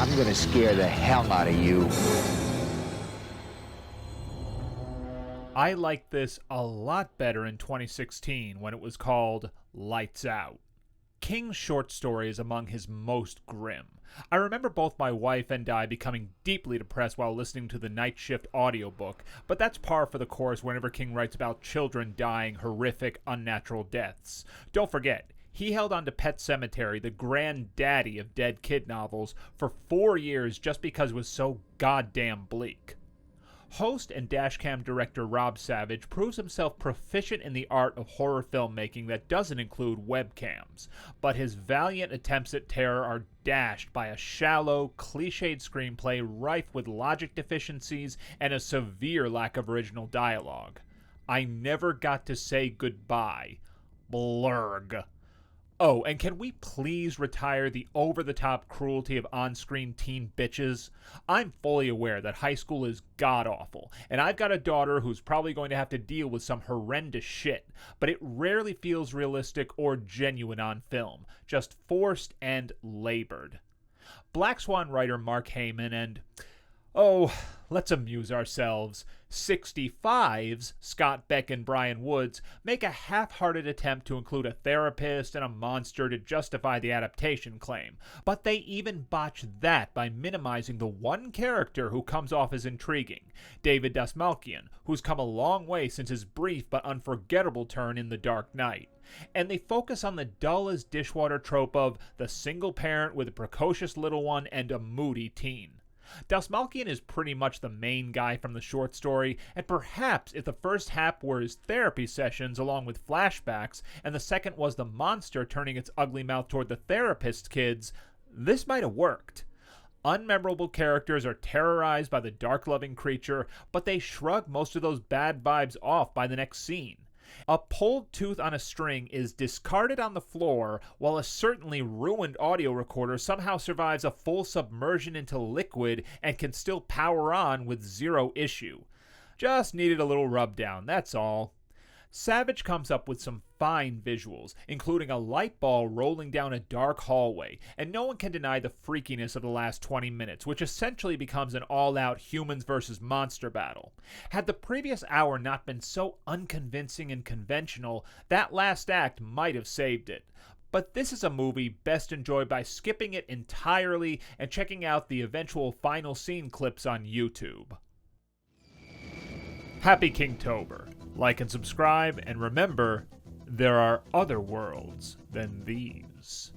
I'm gonna scare the hell out of you. I liked this a lot better in 2016 when it was called Lights Out. King's short story is among his most grim. I remember both my wife and I becoming deeply depressed while listening to the Night Shift audiobook, but that's par for the course whenever King writes about children dying horrific, unnatural deaths. Don't forget, he held on to Pet Sematary, the granddaddy of dead kid novels, for 4 years just because it was so goddamn bleak. Host and dashcam director Rob Savage proves himself proficient in the art of horror filmmaking that doesn't include webcams, but his valiant attempts at terror are dashed by a shallow, cliched screenplay rife with logic deficiencies and a severe lack of original dialogue. I never got to say goodbye. Blurg. Oh, and can we please retire the over-the-top cruelty of on-screen teen bitches? I'm fully aware that high school is god-awful, and I've got a daughter who's probably going to have to deal with some horrendous shit, but it rarely feels realistic or genuine on film, just forced and labored. Black Swan writer Mark Heyman and... oh, let's amuse ourselves. 65's Scott Beck and Brian Woods make a half-hearted attempt to include a therapist and a monster to justify the adaptation claim, but they even botch that by minimizing the one character who comes off as intriguing, David Dastmalchian, who's come a long way since his brief but unforgettable turn in The Dark Knight. And they focus on the dull-as-dishwater trope of the single parent with a precocious little one and a moody teen. Dastmalchian is pretty much the main guy from the short story, and perhaps if the first half were his therapy sessions along with flashbacks, and the second was the monster turning its ugly mouth toward the therapist's kids, this might have worked. Unmemorable characters are terrorized by the dark-loving creature, but they shrug most of those bad vibes off by the next scene. A pulled tooth on a string is discarded on the floor, while a certainly ruined audio recorder somehow survives a full submersion into liquid and can still power on with zero issue. Just needed a little rub down, that's all. Savage comes up with some fine visuals, including a light ball rolling down a dark hallway, and no one can deny the freakiness of the last 20 minutes, which essentially becomes an all-out humans versus monster battle. Had the previous hour not been so unconvincing and conventional, that last act might have saved it. But this is a movie best enjoyed by skipping it entirely and checking out the eventual final scene clips on YouTube. Happy Kingtober. Like and subscribe, and remember, there are other worlds than these.